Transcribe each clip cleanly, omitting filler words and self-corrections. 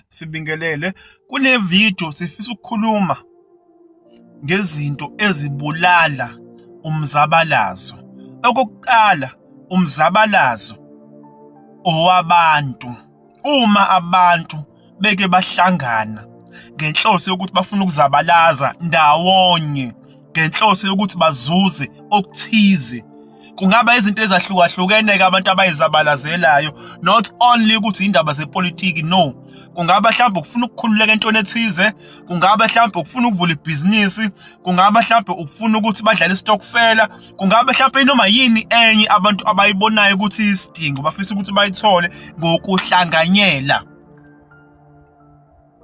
Sibingelele. Kule video sifisa ukukhuluma ngezinto ezibulala umzabalazo. Okokuqala, umzabalazo owabantu. Uma abantu beke bahlangana ngenhloso yokuthi bafuna ukuzabalaza ndawonye, ngenhloso yokuthi bazuze okuthize, kungaba izinto ezahlukahlukene-ke abantu abayizabalazelayo, not only ukuthi indaba zepolitiki, no. Kungaba mhlawumbe ukufuna ukukhululeka entweni ethize, kungaba mhlawumbe ukufuna ukuvula ibhizinisi, kungaba mhlawumbe ukufuna ukuthi badlale istokfela, kungaba mhlawumbe noma yini enye abantu abayibonayo ukuthi isidingo bafisa ukuthi bayithole ngokuhlanganyela.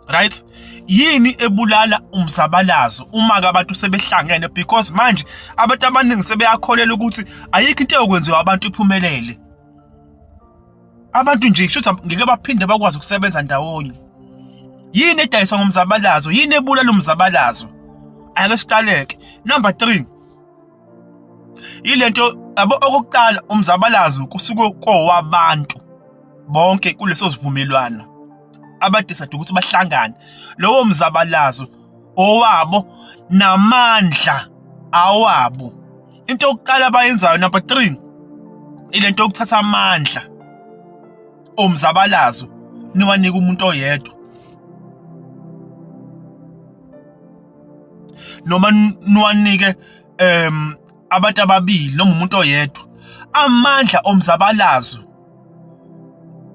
Right? Yini ebulala umzabalazo uma-ke abantu sebehlangene? Because manje abantu abaningi sebeyakholela ukuthi ayikho into eyokwenziwa abantu iphumelele. Abantu nje kusho ukuthi ngeke baphinde bakwazi ukusebenza ndawonye. Yini edayisa ngomzabalazo? Yini ebulala umzabalazo? Ake siqaleke. Number 3. Yilento okokuqala, umzabalazo kusuke kowabantu bonke kuleso sivumelwano abadecide ukuthi bahlangane. Lowo mzabalazo owabo namandla awabo. Into yokuqala abayenzayo, number 3, ilento yokuthatha amandla omzabalazo niwanika umuntu oyedwa, noma niwanike abantu ababili noma umuntu oyedwa. Amandla omzabalazo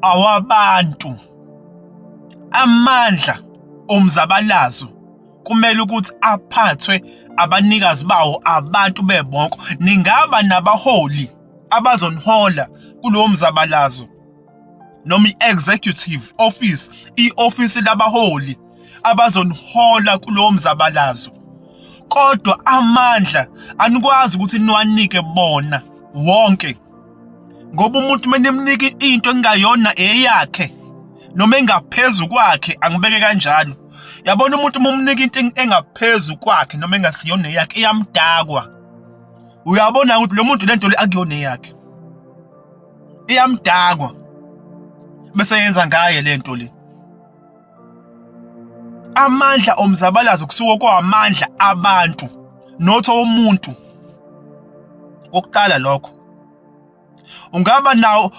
awabantu, amandla omzabalazo kumele ukuthi aphathwe abanikazi bawo, abantu bebonke. Ningaba nabaholi abazonihola kulowo mzabalazo, noma i-executive office, i-office labaholi abazonihola kulowo mzabalazo. Kodwa amandla anikwazi ukuthi niwanike bona wonke, ngoba umuntu menemnika into engayona eyakhe noma engaphezu kwakhe, angibeke kanjalo. Yabona umuntu umumnika into engaphezu kwakhe noma engasiyona eyakhe, iyamdakwa. Uyabona ukuthi lo muntu lento le akuyona eyakhe, iyamdakwa bese yenza ngaye lento le. Amandla omzabalazo kusuka kwamandla abantu, not omuntu. Okuqala lokho ungaba nawo,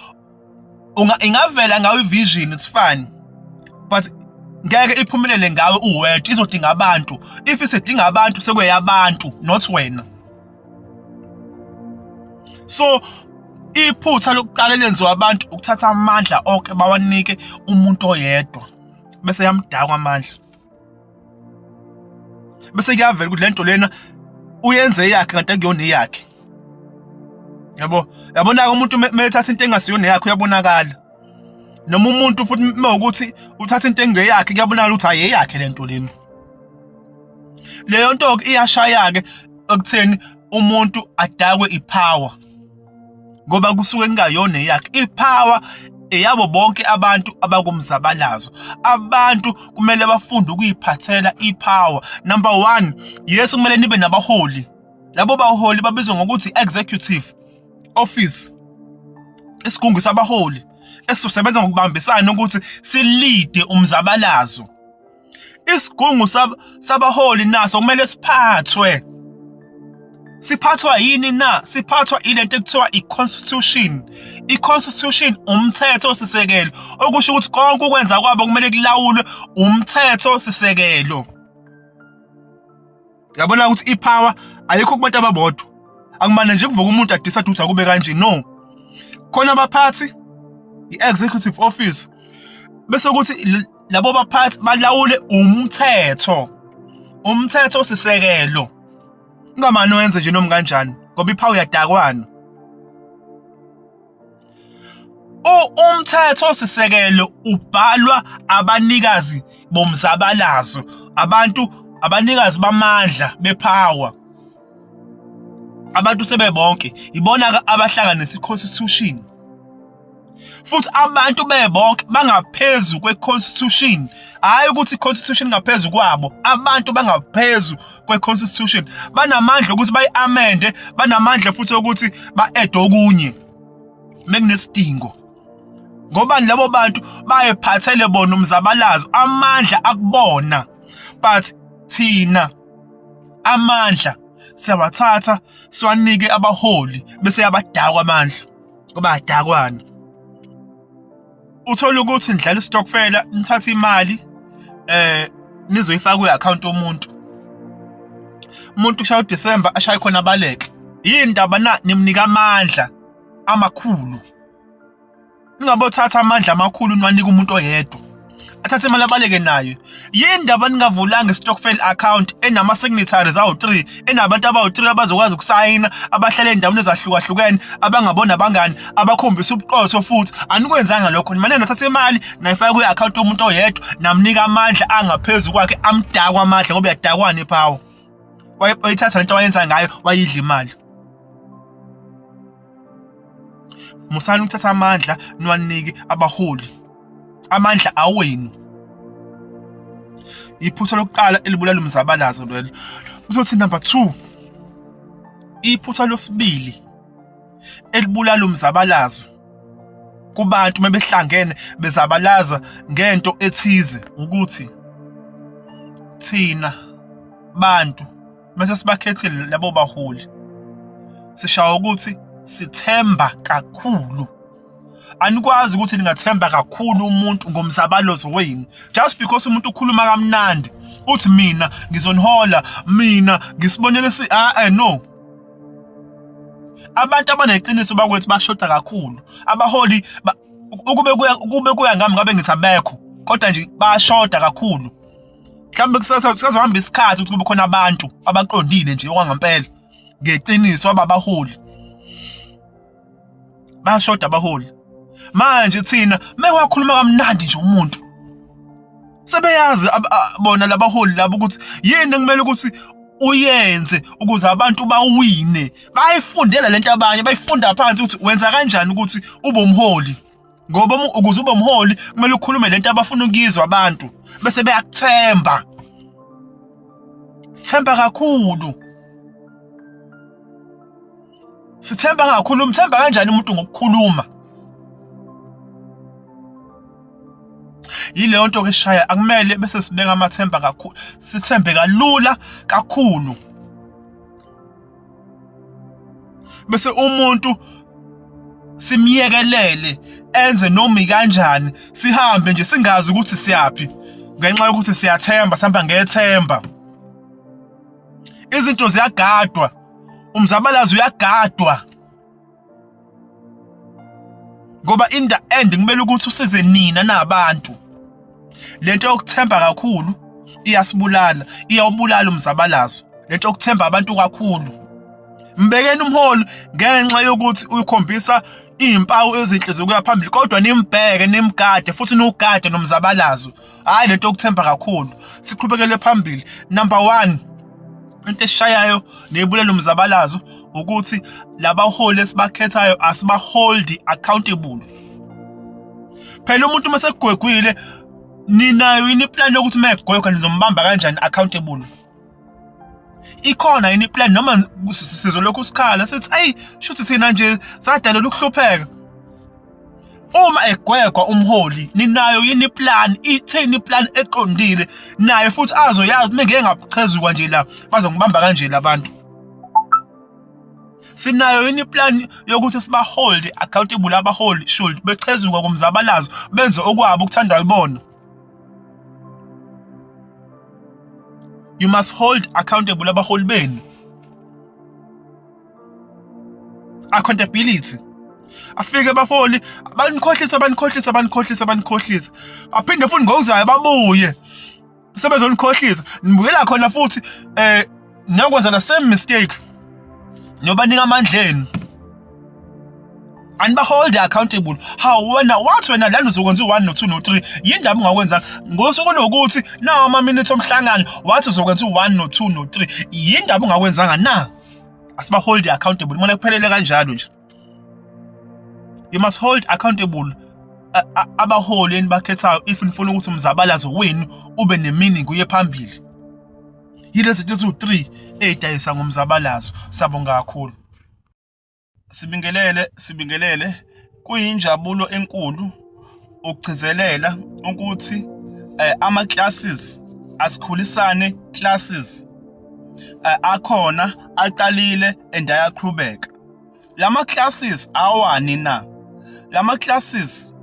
ingavela ngawe ivision, it's fine, but ngeke iphumelele ngawe uwedwa, izodinga abantu. If isedinga abantu sekuyabantu, not wena. So iphutha lokuqala lenziwa abantu ukuthatha amandla onke bawanike umuntu oyedwa, bese yamdakwa amandla. Bese kuyavela ukuthi lento lena uyenze yakhe kanti akuyona yakhe. Yabona umuntu methatha into engasiyona yakhe uyabonakala. Noma umuntu futhi mawukuthi uthatha into engeyakhe kuyabonakala ukuthi ayeyakhe lento lena. Leyo nto iyashaya-ke ekutheni umuntu adakwe ipower, ngoba kusuke kungayona yakhe. Ipower eyabo bonke abantu abakumzabalazo. Abantu kumele bafunde ukuyiphathela ipower. Number 1, yes, kumele nibe nabaholi. Labo baholi babizwa ngokuthi executive office, isigungu sabaholi esisebenza ngokubambisana ukuthi silide umzabalazo. Isigungu sabaholi naso kumele siphathwe. Siphathwa yini na? Siphathwa ilento ekuthiwa i-constitution. I-constitution umthetho sisekelo, okusho ukuthi konke ukwenza kwabo kumele kulawulwe umthetho sisekelo. Yabona ukuthi ipower ayikho kubantu ababodwa. Akumane nje kuvuka umuntu adecide ukuthi akube kanje, no. Khona abaphathi, i-executive office, bese ukuthi labo baphathi balawule umthetho, umthetho sisekelo. Ungamane wenze nje noma kanjani, ngoba ipower yadakwana. Umthetho sisekelo ubhalwa abanikazi bomzabalazo, abanikazi bamandla bepower. Abantu sebebonke ibona abahlanganisa i-constitution. Futhi abantu bebonke bangaphezu kwe-constitution. Hayi ukuthi i-constitution ngaphezu kwabo, abantu bangaphezu kwe-constitution. Banamandla ukuthi bayi-amende, banamandla futhi ukuthi ba-add okunye mekunesidingo. Ngobani labo bantu bayephathele bona umzabalazo, amandla akubona. But thina amandla siyawathatha siwanike abaholi bese yabadakwa amandla ngoba adakwana. Uthola ukuthi nidlala istokfela, nithatha imali nizoyifaka kwi-account yomuntu. Umuntu ushaya uDisemba ashaye khona abaleke. Yindaba na nimnika amandla amakhulu. Ningabothatha amandla amakhulu niwanika umuntu oyedwa. Athathe imali abaleke nayo. Yindaba ningavulanga istokfel account enama signatories awu3, enabantu abawu3 abazokwazi ukusayina, abahlala endaweni ezahlukahlukene, abangabona abangani, abakhombisa ubuqotho futhi. Anikwenzanga lokho. Nimane nathatha imali nayifaka kwi-account yomuntu oyedwa, namnika amandla angaphezulu kwakhe, amdakwa amandla ngoba yadakwana ePhawu. Wayithatha lento wayenza ngayo, wayidla imali. Musani ukuthatha amandla niwanike abaholi. Amandla awenu. Iphutha lokuqala elibulala umzabalazo lelo. Uzothi number 2. Iphutha losibili elibulala umzabalazo kubantu mebehlangene bezabalaza ngento ethize ukuthi thina bantu mase sibakhethile labo baholi sishawa ukuthi sithemba kakhulu. Anikwazi ukuthi ningathemba kakhulu umuntu ngomzabalazo wenu just because umuntu ukhuluma kamnandi uthi mina ngizonihola, mina ngisibonele no. Abantu abaneqiniso bakwethi bashoda kakhulu. Abaholi ukube kuya ngami ngabe ngithi abekho, kodwa nje bayashoda kakhulu. Mhlawumbe kusazohamba isikhathi ukuthi kube khona abantu abaqondile nje okwangempela ngeqiniso ababaholi. Bayashoda abaholi. Manje thina mewakhuluma kamnandi nje umuntu sebeyazi bona labaholi labo ukuthi yini kumele ukuthi uyenze ukuze abantu bawine. Bayifundela lento abanye bayifunda phansi ukuthi wenza kanjani ukuthi ube umholi. Ngoba ukuze ube umholi kumele ukhulume lento abafuna ukuyizwa abantu bese beyakuthemba. Sithemba kakhulu. Sithemba kakhulu. Umthemba kanjani umuntu ngokukhuluma? Yileyo nto ke shaya akumele bese sibeka amathemba kakhulu. Sithembe kalula kakhulu. Bese umuntu simyekelele enze noma kanjani, sihambe nje singazi ukuthi siyapi ngenxa yokuthi siyathemba, sihamba ngethemba. Izinto ziyagadwa. Umzabalazo uyagadwa. Ngoba in the end kumele ukuthi usize nina nabantu. Lento yokuthemba kakhulu iyasibulala, iyawubulala umzabalazo. Lento yokuthemba abantu kakhulu. Mbekeni umholi ngenxa yokuthi uyikhombisa izimpawu ezinhle zokuya phambili, kodwa nimbheke, nimgade futhi nogade nomzabalazo. Hayi lento yokuthemba kakhulu. Siqhubekele phambili. Number 1, into eshayayo nebulala umzabalazo ukuthi labaholi esibakhethayo asibahold accountable. Phela umuntu mase kugwegwile ninayo yini plan yokuthi megwegwa nizombamba kanjani accountable? Ikhona yini plan noma sizolokhu sikhala sithi hey shuthi thina nje sadalela ukuhlupheka? Uma egwegwa umholi ninayo yini plan, itheni plan eqondile naye futhi azoyazi mengeke ngachazuka nje la bazongibamba kanje labantu? Sinayo yini plan yokuthi sibahold accountable abaholi should bechezuka kumzabalazo benze okwabo ukuthandwa yibona? You must hold accountable abaholi benu. Accountability. Afike abaholi abanikhohlisa. Aphinde futhi ngokuzayo babuye sebezonikhohlisa. Nibuyela khona futhi nokwenza the same mistake. Nobanika amandleni. Anibahold accountable. How wena lana uzokwenza u1 no2 no3 yindaba ungakwenza ngosuku lokuthi nawo ama-minutes omhlangano wathi uzokwenza u1 no2 no3 yindaba ungakwenzanga na? Asibahold accountable. Manje kuphelele kanjalo nje. You must hold accountable abaholi enibakhethayo if nifuna ukuthi umzabalazo wenu ube nemeaning uye phambili. Yilezi zinto eziwu3 edayisa ngomzabalazo. Sabonga kakhulu. Sibingelele kuyinjabulo enkulu ukugcizelela ukuthi ama-classes asikhulisane classes akhona aqalile and ayaqhubeka. Lama classes awani na? Lama classes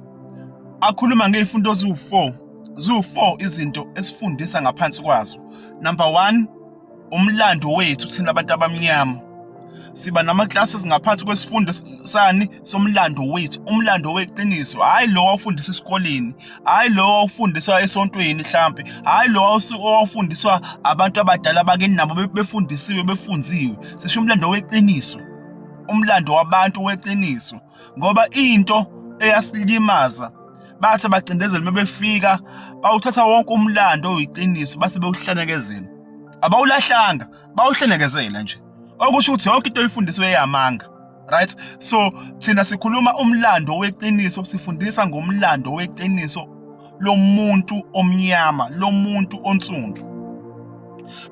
akhuluma ngey'fundo ziwu-4 izinto esifundisa ngaphansi kwazo. Number 1, umlando wethu thina abantu abamnyama. Siba nama-classes ngaphansi kwesifundo sani somlando wethu, umlando weqiniso, hhayi lo wawufundiswa esikoleni, hhayi lo wawufundiswa esontweni mhlampe, hhayi lo wawufundiswa abantu abadala bakini nabo befundisiwe befunziwe. Sisho umlando weqiniso, umlando wabantu weqiniso, ngoba into eyasilimaza bathi abacindezeli mebefika bawuthatha wonke umlando oyiqiniso base bewuhlanekezela. Abawulahlanga, bawuhlanekezela nje. Okusho ukuthi yonke into oyifundiswe eyamanga, right? So thina sikhuluma umlando weqiniso, sifundisa ngomlando weqiniso lomuntu omnyama, lomuntu onsundu.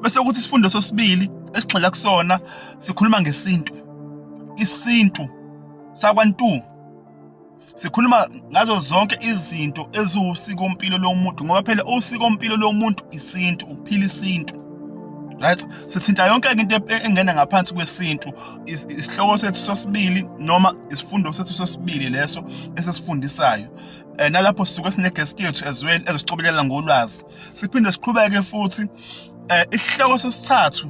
Bese ukuthi isifundo sesibili esigxila kusona sikhuluma ngesintu. Isintu sakwaNtu. Sikhuluma ngazo zonke izinto eziwusikompilo lomuntu, ngoba phela usikompilo lomuntu isintu, ukuphila isintu. Right? Sithinta yonke into engena ngaphansi kwesintu, isihloko sethu sesibili noma isifundo sethu sesibili leso esesifundisayo. Nalapho sisuke sine-guest yethu as well ezosicobelela ngolwazi. Siphinde siqhubeke futhi isihloko sesithathu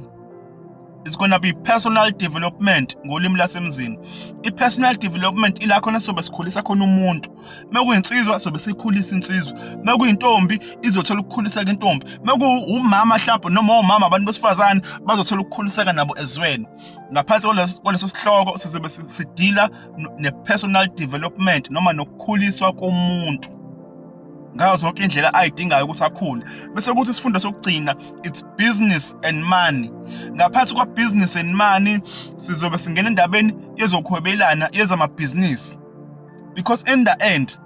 is gonna be personal development ngolimi lasemzini. I-personal development ila khona sobe sikhulisa khona umuntu. Mekuyinsizwa sobe sikhulisa insizwa. Mekuyintombi izothola ukukhuliseka intombi. Mekuwumama mhlawumbe noma omama abantu besifazane bazothola ukukhuliseka nabo as well. Ngaphansi kwaleso sihloko sizobe sidila ne-personal development noma nokukhuliswa komuntu ngazo zonke indlela ayidingayo ukuthi akhule. Bese kuthi isifundo sokugcina it's business and money. Ngaphansi kwa business and money sizobe singena endabeni yezokuhwebelana yezamabhizinisi, because in the end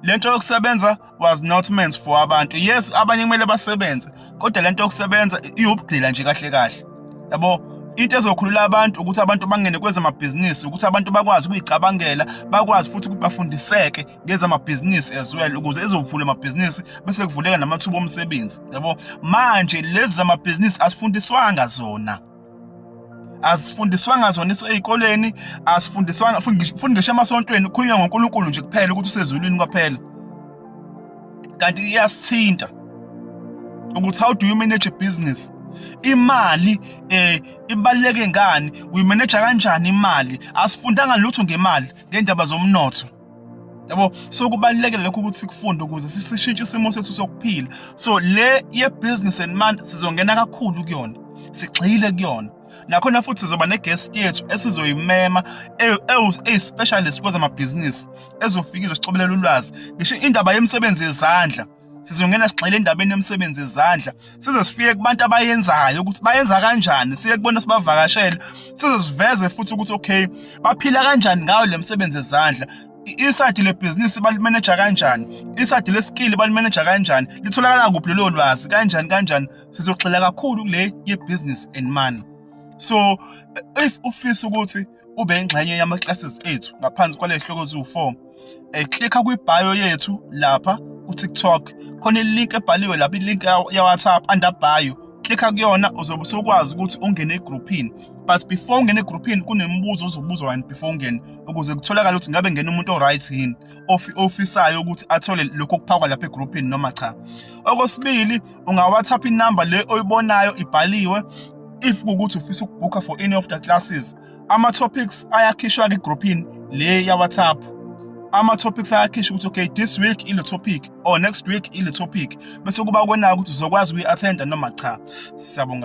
lento yokusebenza was not meant for abantu. Yes, abanye kumele basebenze, kodwa lento yokusebenza iyobugcila nje kahle kahle. Yabo, into ezokhulula abantu ukuthi abantu bangene kwezamabhizinisi, ukuthi abantu bakwazi ukuyicabangela, bakwazi futhi ukuthi bafundiseke ngezamabhizinisi as well, ukuze ezovula amabhizinisi bese kuvuleka namathuba omsebenzi. Yabo, manje lezi zamabhizinisi asifundiswanga zona. Asifundiswanga zona ey'koleni, asifundiswanga futhi ngisho emasontweni kukhulunywa ngoNkulunkulu nje kuphela ukuthi usezulwini kwaphela. Kanti iyasithinta ukuthi how do you manage a business? Imali ibaluleke ngani? Uyimanage kanjani imali? Asifundanga lutho ngemali, ngendaba zomnotho. Yabo, so kubalulekile lokho ukuthi kufunde ukuze sishintshe isimo sethu sokuphila. So le ye-business and money sizongena kakhulu kuyona, sigxile kuyona. Nakhona futhi sizoba ne-guest yethu esizoyimema eyi-specialist kwezamabhizinisi ezofika izosicobelela ulwazi. Ngisho indaba yemisebenzi yezandla sizongena sigxile endabeni yemisebenzi yezandla, size sifike kubantu abayenzayo ukuthi bayenza kanjani, siye kubona sibavakashele, size siveze futhi ukuthi okay baphila kanjani ngayo le misebenzi yezandla. Iside lebhizinisi balimaneja kanjani, iside leskill balimaneja kanjani, litholakala kuphi lelo lwazi kanjani. Sizogxila kakhulu kule ye-business and money. So if ufisa ukuthi ube ingxenye yama-classes ethu ngaphansi kwale hloko eziwu-4, klikha kwi-bio yethu lapha ku-TikTok, khona i-link ebhaliwe lapha, i-link ya-WhatsApp under bio. Klikha kuyona uzobe usukwazi ukuthi ungene egroupini. But before ungene egroupini kunembuzo ozobuzwa wena before ungene, ukuze kutholakala ukuthi ngabe ngene umuntu o-right yini, ofisayo ukuthi athole lokho okuphakwa lapha egroupini noma cha. Okwesibili, unga-WhatsApp inamba le oyibonayo ibhaliwe. If ukuthi ufisa ukubhuka for any of the classes, ama-topics ayakhishwa egroupini le ya-WhatsApp. Ama-topics ayakhishwa ukuthi okay this week ile topic or next week ile topic, bese kuba kwenayo ukuthi uzokwazi ukuyi-attenda noma cha. Siyabonga.